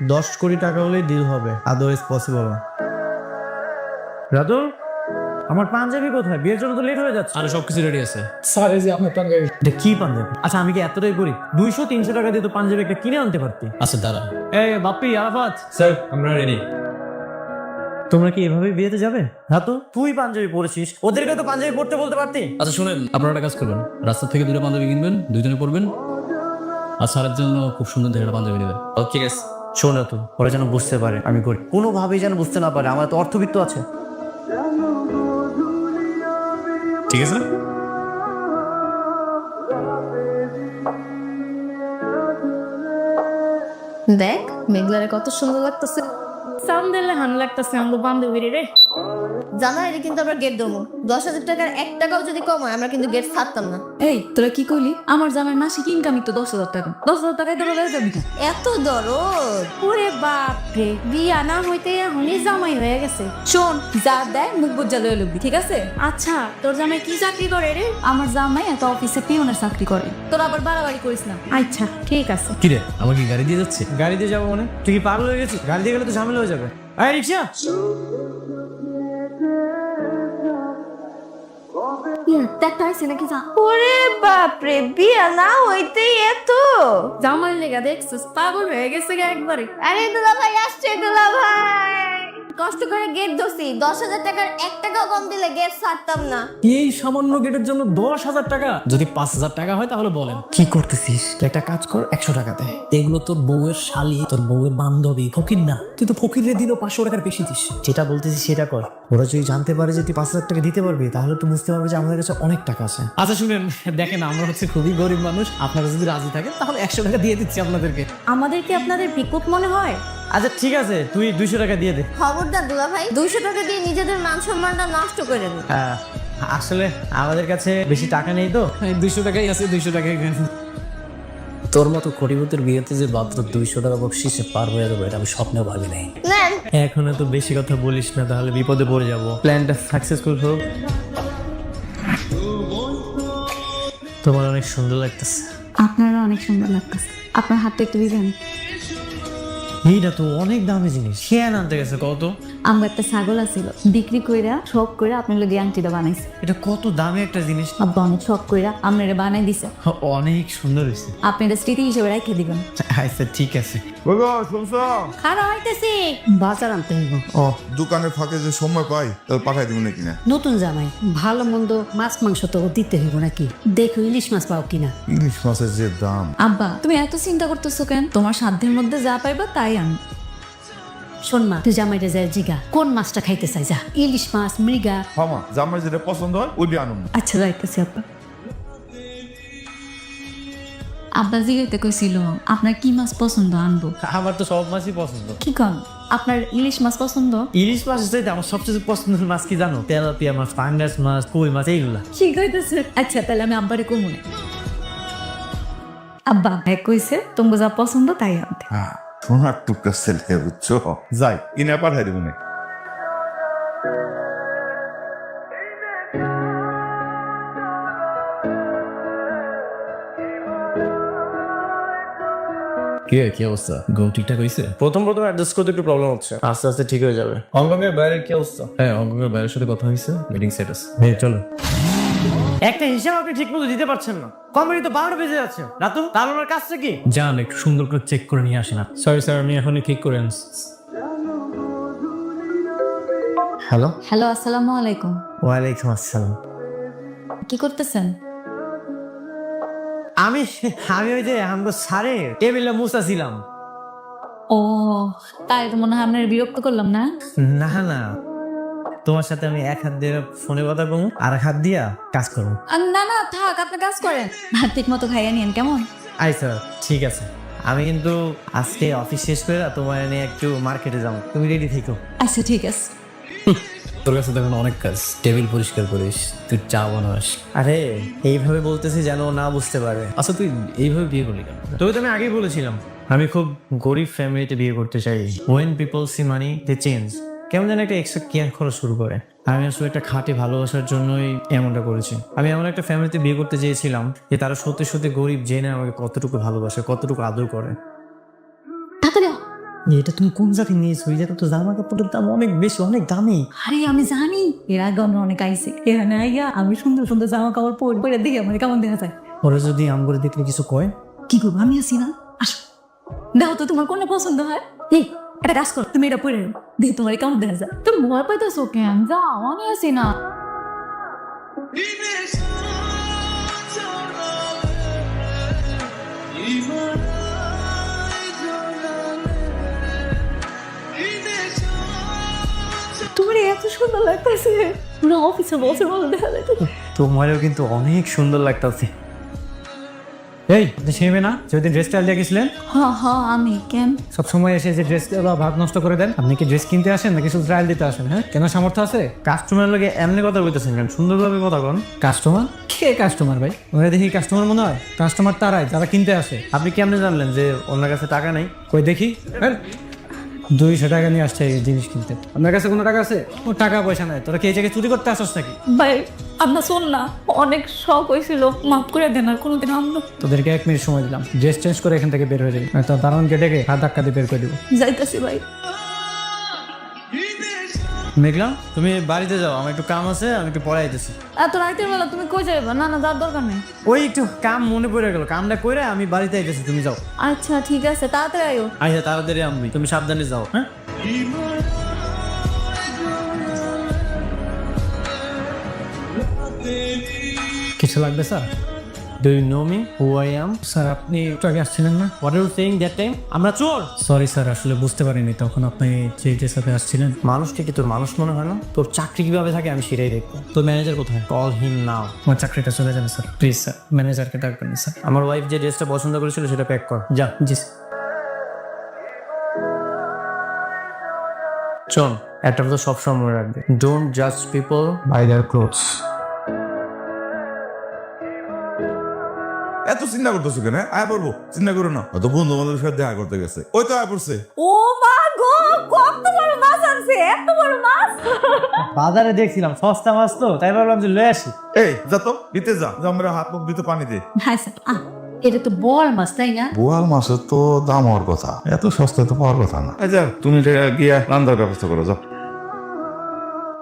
10 কোটি টাকা হলেই ডিল হবে, আদারওয়াইজ পসিবল না। রাতুল, আমার পাঞ্জাবি কোথায়? বিয়ের জন্য তো লেট হয়ে যাচ্ছে। আরে সবকিছু রেডি আছে। স্যার এই যে আপনার পাঞ্জাবি। এটা কি পাঞ্জাবি? আচ্ছা আমি কি এতটাই করি? 200-300 টাকা দিয়ে তো পাঞ্জাবি একটা কিনে আনতে পারতি। আচ্ছা দাঁড়া। এই বাপ্পি, আরাফাত, স্যার আমরা রেডি। তোমরা কি এভাবে বিয়েতে যাবে? রাতুল, তুই পাঞ্জাবি পরেছিস, ওদেরকে তো পাঞ্জাবি পরতে বলতে পারতি। আচ্ছা শুনেন, আপনারা একটা কাজ করবেন, রাস্তা থেকে দুটো পাঞ্জাবি কিনবেন, দুইজনে পরবেন, আর স্যারের জন্য খুব সুন্দর দেখে একটা পাঞ্জাবি নেবেন। ঠিক আছে। শোন রাতুল, ওরা যেন বুঝতে পারে আমি করি, কোনোভাবেই যেন বুঝতে না পারে, আমার তো অর্থবিত্ত আছে। ঠিক আছে। দেখ মেঘলারে কত সুন্দর লাগতেছে। সাউন্ড দিলে হান লাগতেছে আমার বান্ধবীর রে। জানা এটা কিন্তু আমরা গেট দেবো। 10,000 টাকার 1 টাকাও যদি কম হয় আমরা কিন্তু গেট ছাড়তাম না। এই তোরা কি কইলি? আমার জামাই মাসিক ইনকামই তো 10,000 টাকা। 10,000 টাকায় তোরা লয়ে যাবি না? এত দরদ। ওরে বাপ রে, বিয়া না হইতে এখনই জামাই হয়ে গেছে। শোন, যা দেয় মুখ বুজ্জা লয়ে লবি, ঠিক আছে? আচ্ছা তোর জামাই কি চাকরি করে রে? আমার জামাই একটা অফিসে পিওনের চাকরি করে। তোরা আবার বাড়াবাড়ি করিস না। আচ্ছা ঠিক আছে। কি রে, আমাকে গাড়ি দিয়ে যাচ্ছে? গাড়ি দিয়ে যাবো মানে? তুই কি পাগল হয়ে গেছিস? গাড়ি দিয়ে গেলে তো ঝামেলা হয়ে যাবে। এই রিক্সা, একটা আছে নাকি যা? ওরে বাপ রে, বিয়া না হইতেই এত। জামাই লেগা দেখছিস পাগল হয়ে গেছে গা একবারে। আরে দুলা ভাই আসছে, দুলা ভাই কষ্ট করে গেট দোষি। 10,000 টাকার 1 টাকাও কম দিলে গেট ছাড়তাম না। এই সামান্য গেটের জন্য 10,000 টাকা? যদি 5,000 টাকা হয় তাহলে বলেন। কি করতেছিস? তুই একটা কাজ কর, 100 টাকা দে। এগুলো তোর বউয়ের শালি, তোর বউয়ের বান্ধবী, ফকির না। তুই তো ফকিরে দিল 500 টাকার বেশি দিস। যেটা বলতেছিস সেটা কর। ওরা যদি জানতে পারে যে তুই 5,000 টাকা দিতে পারবি, তাহলে তো বুঝতে পারবে যে আমাদের কাছে অনেক টাকা আছে। আচ্ছা শুনেন, দেখেন আমরা হচ্ছে খুবই গরিব মানুষ, আপনারা যদি রাজি থাকেন তাহলে 100 টাকা দিয়ে দিচ্ছি আপনাদেরকে। আমাদের কি আপনাদের ভিকুত মনে হয়? আচ্ছা ঠিক আছে, তুই 200 টাকা দিয়ে দে। খবরদার দুলা ভাই, 200 টাকা দিয়ে নিজেদের মান সম্মানটা নষ্ট করেন। হ্যাঁ, আসলে আমাদের কাছে বেশি টাকা নেই তো। 200 টাকাই আছে, 200 টাকাই। তোর মতো কোটিপতির বিয়েতে যে মাত্র 200 টাকা বকশিসে পার হয়ে যাবে, এটা আমি স্বপ্নেও ভাবি নাই। নেন। এখন তো বেশি কথা বলিস না, তাহলে বিপদে পড়ে যাব। প্ল্যানটা সাকসেসফুল হোক। তোমার অনেক সুন্দর লাগতেছে। আপনারা অনেক সুন্দর লাগতেছে। আপনার হাতটা একটু দিবেন? এইটা তো অনেক দামি জিনিস, কে আনতে গেছে কত? আমার একটা ছাগল আছিল, বিক্রি কইরা শখ কইরা আপনার লগে আংটিটা বানাইছে। এটা কত দামি একটা জিনিস। আব্বা অনেক শখ কইরা আপনারে বানাই দিছে। অনেক সুন্দর হয়েছে। আপনি এটা স্মৃতি হিসেবে রেখে দিবেন। আচ্ছা ঠিক আছে। খারাপ হইতেছি। বাজার আনতে হইব। ও দোকানের ফাঁকে যে সময় পাই তাহলে পাঠাই দিব নাকি না? নতুন জামাই, ভালো মন্দ মাছ মাংস তো দিতে হইব নাকি? দেখো ইলিশ মাছ পাও কিনা। ইলিশ মাছের যে দাম। আব্বা তুমি এত চিন্তা করতেছো কেন? তোমার সাধ্যের মধ্যে যা পাইবা তাই আন। শোন মা, তুই জামাইটা যায় জিগা কোন মাছটা খাইতে চাই, যা ইলিশ মাছ, মৃগা। হামা জামাই যেটা পছন্দ হয় ওইটা আনুন। আচ্ছা যাইতেছি আব্বা। আব্বা জিগাইতে কইছিল আপনার কি মাছ পছন্দ আনবো। আমার তো সব মাছই পছন্দ। কি কন, আপনার ইলিশ মাছ পছন্দ? ইলিশ মাছ চাইতে আমার সবচেয়ে পছন্দের মাছ কি জানো? তেলাপিয়া মাছ, পাঙ্গাস মাছ, কই মাছ, এইগুলা। ঠিক হইতেছে। আচ্ছা তাহলে আমি আব্বারে কমু না। আব্বা ভাই কইছে তোমার যা পছন্দ তাই আনতে। হ্যাঁ, সোনার টুকরা ছেলে বুঝছো। যাই কিনে পাঠাই দিব না। কি অবস্থা? ঘুম ঠিকঠাক হয়েছে? প্রথম অ্যাডজাস্ট করতে একটু প্রবলেম হচ্ছে, আস্তে আস্তে ঠিক হয়ে যাবে। হংকংয়ের বাইরের কি অবস্থা? হ্যাঁ, অঙ্গনের বাইরের সাথে কথা হয়েছে, মিটিং স্ট্যাটাস। চলো। একটা হিসাব আপনি ঠিক মতো দিতে পারছেন না। কোম্পানি তো 12টা বেজে যাচ্ছে। রাতু, তাহলে আমার কাজটা কি? যান একটু সুন্দর করে চেক করে নিয়ে আসেন। সরি স্যার, আমি এখনই ঠিক করে আনছি। হ্যালো। হ্যালো, আসসালামু আলাইকুম। ওয়ালাইকুম আসসালাম। কি করতেছেন? আমি আমি ওই যে আমগো স্যারে টেবিলে মুছাছিলাম। ও তাই তো মনে হয় আপনার বিরক্ত করলাম না? না না, তোমার সাথে আমি এক হাত দিয়ে ফোনে কথা বলবো, আর এক হাত দিয়া কাজ করবো। না না থাক, আপনি কাজ করেন। ভাত ঠিক মতো খাইয়া নিয়েন কেমন? আচ্ছা ঠিক আছে, আমি কিন্তু আজকে অফিস শেষ করে তোমার নিয়ে একটু মার্কেটে যাবো, তুমি রেডি থেকো। আচ্ছা ঠিক আছে। তোর কাছে দেখুন অনেক কাজ, টেবিল পরিষ্কার করিস, তুই চা বানাস। আরে এইভাবে বলতেছি যেন ও না বুঝতে পারে। আচ্ছা তুই এইভাবে বিয়ে করলি কেন? তবে তো আমি আগেই বলেছিলাম আমি খুব গরিব ফ্যামিলিতে বিয়ে করতে চাই। When people see money they change. কেমন যেন একটা এক্সট্রা কেয়ার করা শুরু করে। আমি আসলে একটা খাঁটি ভালোবাসার জন্যই এমনটা করেছি। আমি এমন একটা ফ্যামিলিতে বিয়ে করতে চেয়েছিলাম যে তারা সত্যি সত্যি গরিব জেনে আমাকে কতটুকু ভালোবাসে, কতটুকু আদর করে। তাড়াতাড়ি এটা তুমি কোন জায়গায় নিয়েছো? এই জায়গা তো জামা কাপড়ের দাম অনেক বেশি, অনেক দামি। আরে আমি জানি এর আগে আমরা অনেক আইসি এখানে আইয়া আমি সুন্দর সুন্দর জামা কাপড় পরে দেখি আমার কেমন দেখা যায়। ওরা যদি আমগুলো দেখলে কিছু কয়? কি করবো, আমি আছি না, আসো দেখো তো তোমার কোনটা পছন্দ হয়। এই একটা কাজ করো, তুমি এটা পরে নাও, দেখি তোমার কেমন দেখা যায়। তুমি ভয় পাইতেছো কেন? যাও, আমি আছি না। তোমার এত সুন্দর লাগতেছে, পুরো অফিসে বসে ভালো দেখা যায়। তোমারও কিন্তু অনেক সুন্দর লাগতেছে। এই আপনি সেই না যেদিন ড্রেস স্টাইল দিয়ে গেছিলেন? আমি কেন? সবসময় এসে যে ড্রেস ভাগ নষ্ট করে দেন। আপনি কি ড্রেস কিনতে আসেন নাকি শুধু ট্রায়াল দিতে আসেন? হ্যাঁ, কেন সামর্থ্য আছে? কাস্টমার লোকে এমনি কথা বলতেছেন কেন? সুন্দরভাবে কথা বলুন। কাস্টমার? কে কাস্টমার ভাই? ওরা দেখি কাস্টমার মনে হয়? কাস্টমার তারাই যারা কিনতে আসে। আপনি কেমনে জানলেন যে ওনার কাছে টাকা নাই? কই দেখি। 200 টাকা নিয়ে আসছে এই জিনিস কিনতে। আপনার কাছে কোনো টাকা আছে? ও টাকা পয়সা নাই। তোরা কি এই জায়গায় চুরি করতে আসছ নাকি? ভাই আপনার শোন না, অনেক শখ হয়েছিল, মাফ করে দেন, আর কোনোদিন আমরা তোদেরকে 1 মিনিট সময় দিলাম, ড্রেস চেঞ্জ করে এখান থেকে বের হয়ে যাবি। তো দারোয়ানকে ডেকে হাত ধাক্কা দিয়ে বের করে দিব। যাইতাছি ভাই। মেঘলা, তুমি বাড়িতে যাও, আমার একটু কাম আছে, আমি একটু পরে আইতেছি। এত রাতের বেলা তুমি কই যাইবা? না না, যাওয়ার দরকার নেই। ওই একটু কাম মনে পড়ে গেল, কামটা কইরা আমি বাড়িতে আইতেছি, তুমি যাও। আচ্ছা ঠিক আছে, তাড়াতাড়ি আইও। আচ্ছা তাড়াতাড়ি আমি, তুমি সাবধানে যাও। হ্যাঁ, কিছু লাগবে sir? Do you know me who I am? Sir আপনি একটু আগে আসছিলেন না? What are you saying that time? আমরা চোর? সরি স্যার, আসলে বুঝতে পারিনি তখন আপনি যে সাথে আসছিলেন। মানুষকে কি তোর মানুষ মনে হয় না? তোর চাকরি কিভাবে থাকে আমি সেটাই দেখবো। তোর ম্যানেজার কোথায়? কল হিম নাও। আমার চাকরিটা চলে যাবে স্যার, প্লিজ স্যার, ম্যানেজারকে ডাকবেন স্যার। আমার ওয়াইফ যে ড্রেসটা পছন্দ করেছিল সেটা প্যাক কর, যা। জি স্যার। চল, একটা কথা সবসময় মনে রাখবে, ডোন্ট জাজ পিপল বাই দেয়ার ক্লোথস। এত চিন্তা করতেছো কেন? আয় পড়বো, চিন্তা করো না, হয়তো বন্ধু বান্ধবের সাথে দেখা করতে গেছে, ওই তো আয় পড়ছে। ও মা গো, কত বড় মাছ আনছে, এত বড় মাছ। বাজারে দেখছিলাম সস্তা মাছ তো, তাই ভাবলাম যে লয়ে আসি। এই যা তো দিতে যা, আমরা হাত মুখ দিতে পানি দে। হ্যাঁ স্যার। এটা তো বল মাছ, তাই না? বোয়াল মাছের তো দাম হওয়ার কথা, এত সস্তায় তো পাওয়ার কথা না। আচ্ছা তুমি গিয়া রান্নার ব্যবস্থা করো, যাও।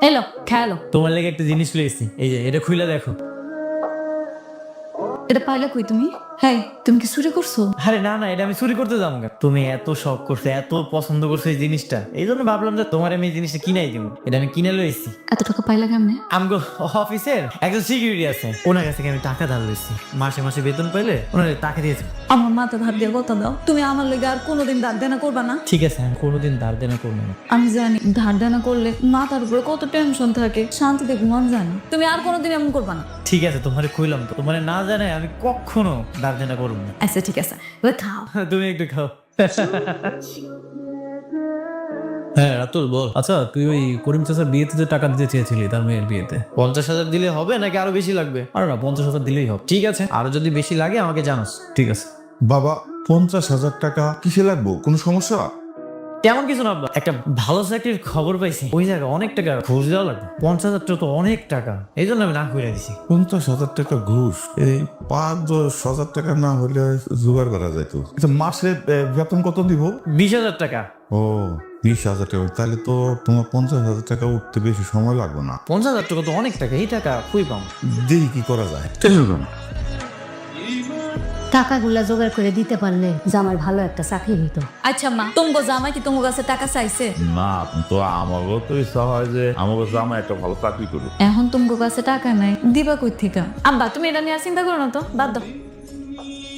এলো খেয়ালো, তোমার লেগে একটা জিনিস লইছি, এই যে এটা খুলে দেখো। এটা পাইলে কই তুমি? হ্যাঁ, তুমি কি চুরি করছো? আরে না না, এটা আমি চুরি করতে যাবো কেন? তুমি এত শখ করছো, এত পছন্দ করছো এই জিনিসটা, এই জন্য ভাবলাম যে তোমার আমি এই জিনিসটা কিনাই দিব। এটা আমি কিনে লইছি। এত টাকা পাইলা কেমনে? আমগো অফিসের একজন সিকিউরিটি আছে, ওনার কাছ থেকে আমি টাকা ধার লইছি। মাসে মাসে বেতন পাইলে ওনার টাকা দিয়েছে। আমার মাথা ধার দিয়ে কথা দাও, তুমি আমার লেগে আর কোনোদিন ধার দেনা করবা না। ঠিক আছে, আমি কোনোদিন ধার দেনা করবো না। আমি জানি ধার দেনা করলে মাথার উপরে কত টেনশন থাকে, শান্তিতে ঘুমান যায় না। তুমি আর কোনোদিন এমন করবা না। ঠিক আছে, তোমারে কইলাম তো, তোমারে না জানে আমি কখনো ধার দেনা করবো না। আচ্ছা ঠিক আছে, এবার খাও। তুমি একটু খাও। হ্যাঁ রাতুল বল। আচ্ছা তুই ওই করিম চাচার বিয়েতে যে টাকা দিতে চেয়েছিলি তার মেয়ের বিয়েতে, 50,000 দিলে হবে নাকি আরো বেশি লাগবে? আর না 50,000 দিলেই হবে। ঠিক আছে, আরো যদি বেশি লাগে আমাকে জানাস। ঠিক আছে। বাবা 50,000 টাকা কিসে লাগবো? কোনো সমস্যা? তেমন কিছু না আব্বা, একটা ভালো চাকরির খবর পাইছি, ওই জায়গায় অনেক টাকা ঘুষ দেওয়া লাগবে। 50,000 টাকা তো অনেক টাকা, এই জন্য আমি না করে দিছি। 50,000 টাকা ঘুষ? এই 5-10,000 টাকা না হলে জোগাড় করা যাইতো। আচ্ছা মাসে বেতন কত দিব? 20,000 টাকা। ও 20,000 টাকা, তাহলে তো তোমার 50,000 টাকা উঠতে বেশি সময় লাগবে না। 50,000 টাকা তো অনেক টাকা, এই টাকা খুবই কম। দেখি কি করা যায়। টেনশন করো না। টাকাগুলা জোগাড় করে দিতে পারলে জামার ভালো একটা চাকরি হইতো। আচ্ছা মা, তোমার জামাই কি তোমার কাছে টাকা চাইছে? না, তো আমারও তো ইচ্ছা হয় যে আমার জামাই একটা ভালো চাকরি করুক। এখন তোমার কাছে টাকা নাই, দিবা কই থেকে? আব্বা তুমি এটা নিয়ে আর চিন্তা করো না তো, বাদ দাও।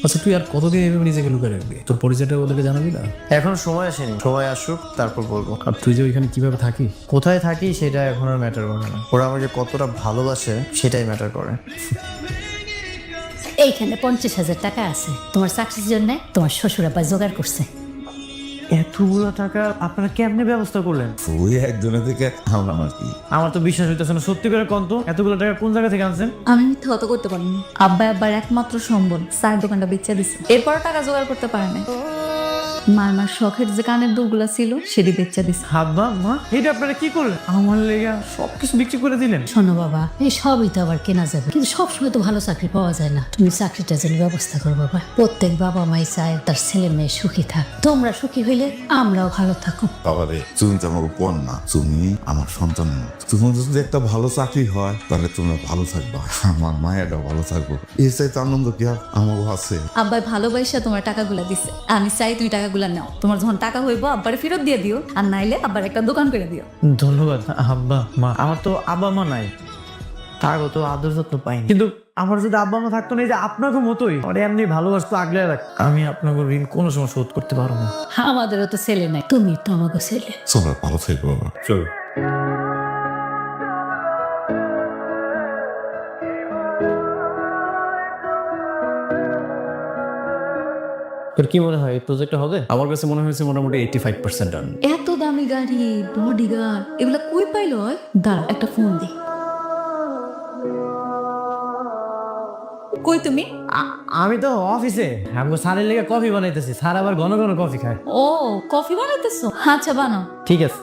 আচ্ছা তুই আর কতদিন এভাবে নিজেকে লুকিয়ে রাখবি? তোর পরিচয়টা ওদেরকে জানাবি না? এখন সময় আসেনি, সময় আসুক তারপর বলবো। আর তুই যে ওইখানে কিভাবে থাকিস? কোথায় থাকি সেটা এখন আর ম্যাটার করে না, ওরা আমাকে কতটা ভালোবাসে সেটাই ম্যাটার করে। এইখানে 50,000 টাকা আছে তোমার চাকরির জন্য, তোমার শ্বশুর আব্বা জোগাড় করছে। এতগুলো টাকা আপনারা কেমনে ব্যবস্থা করলেন? ওই একজনের থেকে আনলাম আর কি। আমার তো বিশ্বাস হইতেছে না, সত্যি করে কোন তো এতগুলো টাকা কোন জায়গা থেকে আনছেন? আমি মিথ্যা কথা করতে পারিনি। আব্বা আব্বার একমাত্র সম্বল চায়ের দোকানটা বেচে দিছে, এরপর টাকা জোগাড় করতে পারে না। মার শখের যে কানের দুলগুলা ছিল সেটি বেচা দিছে। আব্বা মা এটা আপনারা কি করলেন? আমার লেগে সবকিছু বিক্রি করে দিলেন। শোনো বাবা, এই সবই তো আবার কেনা যাবে, কিন্তু সবসময় তো ভালো চাকরি পাওয়া যায় না। তুমি চাকরিটা যেন ব্যবস্থা করো বাবা। প্রত্যেক বাবা মাই চায় তার ছেলে মেয়ে সুখী থাক। তোমরা সুখী হইলে আমরাও ভালো থাকো। বাবারে তুমি তো আমার কন্যা, তুমি আমার সন্তান না। তোমার যদি একটা ভালো চাকরি হয় তাহলে তোমরা ভালো থাকবা, আমার মায়েরাও ভালো থাকবো। এর চাইতে আনন্দ কি আর আমারও আছে? আব্বাই ভালোবাসা তোমার টাকাগুলা দিছে, আমি চাই তুমি টাকাগুলা নাও। তোমার যখন টাকা হইব আব্বারে ফেরত দিয়ে দিও, আর নাইলে আব্বার একটা দোকান করে দিও। ধন্যবাদ আব্বা মা। আমার তো আব্বা মা নাই, তারও তো আদর যত্ন পাইনি। কিন্তু আমার যদি আব্বা মা থাকতো না, এই যে আপনাকে মতোই মানে এমনি ভালোবাসতো, আগলে রাখ, আমি আপনাকে ঋণ কোনো সময় শোধ করতে পারবো না। আমাদেরও তো ছেলে নাই, তুমি তো আমাকে ছেলে। তোমরা ভালো থাকবো বাবা। চলো। তোর কি মনে হয় এই প্রজেক্টটা হবে? আমার কাছে মনে হয়েছে মোটামুটি 85% ডান। এত দামি গাড়ি, বডিগার্ড, এগুলা কই পাইলো? দাঁড়া একটা ফোন দি। কই তুমি? আমি তো অফিসে আমাকে স্যারের লেগে কফি বানাইতেছি। স্যার আবার ঘন ঘন কফি খায়। ও কফি বানাইতেছো? আচ্ছা বানাও। ঠিক আছে,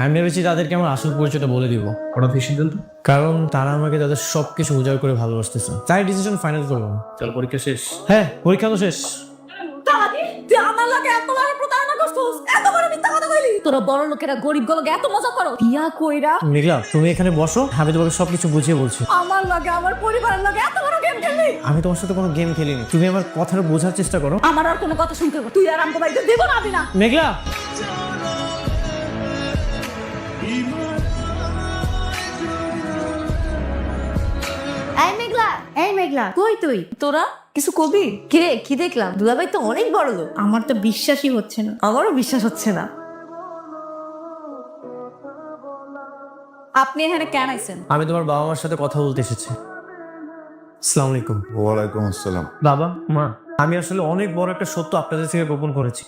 আমি ভেবেছি তাদেরকে আমার আসল পরিচয়টা বলে দিব, হঠাৎ এই সিদ্ধান্ত? কারণ তারা আমাকে তাদের সবকিছু উজাড় করে ভালোবাসতেছে। তাই ডিসিশন ফাইনাল করলাম। চল পরীক্ষা শেষ। হ্যাঁ, পরীক্ষা তো শেষ। তুই আমার লাগে এত বড় প্রতারণা করছস, এত বড় মিথ্যা কথা কইলি। তোরা বড় লোকেরা গরিব গুলোকে এত মজা করো। বিয়া কইরা মেঘলা, তুমি এখানে বসো, আমি তোমাকে সবকিছু বুঝিয়ে বলছি। আমার লাগে আমার পরিবারের লাগে এত বড় গেম খেললি। আমি তোমার সাথে কোনো গেম খেলিনি, তুমি আমার কথাটা বোঝার চেষ্টা করো। আমার আর কোনো কথা শুনতে হবে না। তুই আর আমাকে বাইরে দিব না, আমি না। মেঘলা, এই মেঘলা, এই মেঘলা, কই তুই? তোরা কিছু কবি? কিরে কি দেখলাম? দুলাভাই তো অনেক বড় লোক। আমার তো বিশ্বাসই হচ্ছে না। আমারও বিশ্বাস হচ্ছে না। আপনি এখানে কেন আইছেন? আমি তোমার বাবা মার সাথে কথা বলতে এসেছি। আসসালামু আলাইকুম। ওয়ালাইকুম আসসালাম। বাবা মা, আমি আসলে অনেক বড় একটা সত্য আপনাদের থেকে গোপন করেছি।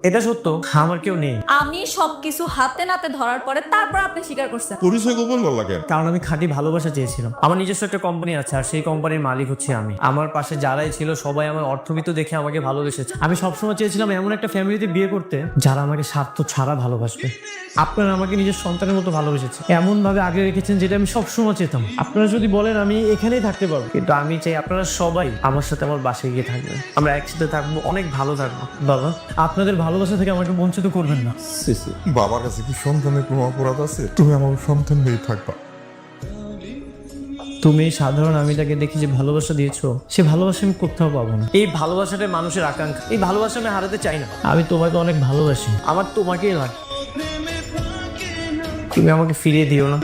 এটা সত্য, আমার কেউ নেই। আমি সবকিছু হাতে নাতে ধরার পরে তারপর আপনি স্বীকার করছেন। পরিচয় গোপন করলা কেন? কারণ আমি খাঁটি ভালোবাসা চেয়েছিলাম। আমার নিজস্ব একটা কোম্পানি আছে, আর সেই কোম্পানির মালিক হচ্ছে আমি। আমার পাশে যারাই ছিল সবাই আমার অর্থবিত্ত দেখে আমাকে ভালোবেসেছে। আমি সবসময় চেয়েছিলাম এমন একটা ফ্যামিলিতে বিয়ে করতে যারা আমাকে স্বার্থ ছাড়া ভালোবাসবে। আপনারা আমাকে নিজের সন্তানের মতো ভালোবেসেছে, এমন ভাবে আগলে রেখেছেন যেটা আমি সবসময় চেতাম। আপনারা যদি বলেন আমি এখানেই থাকতে পারবো, কিন্তু আমি চাই আপনারা সবাই আমার সাথে আমার বাসায় গিয়ে থাকবেন। আমরা একসাথে থাকবো, অনেক ভালো থাকবো। বাবা, আপনাদের ভালোবাসা থেকে আমাকে বঞ্চিত করবেন না। বাবার কাছে কি সন্তানের কোনো অপরাধ আছে? তুমি আমার সন্তান হয়ে থাকবা। তুমি এই সাধারণ আমিটাকে দেখি যে ভালোবাসা দিয়েছো, সে ভালোবাসা আমি কোথাও পাবো না। এই ভালোবাসাটা মানুষের আকাঙ্ক্ষা, এই ভালোবাসা আমি হারাতে চাই না। আমি তোমাকে অনেক ভালোবাসি, আমার তোমাকেই লাগে। তুমি আমাকে ফিরিয়ে দিও না।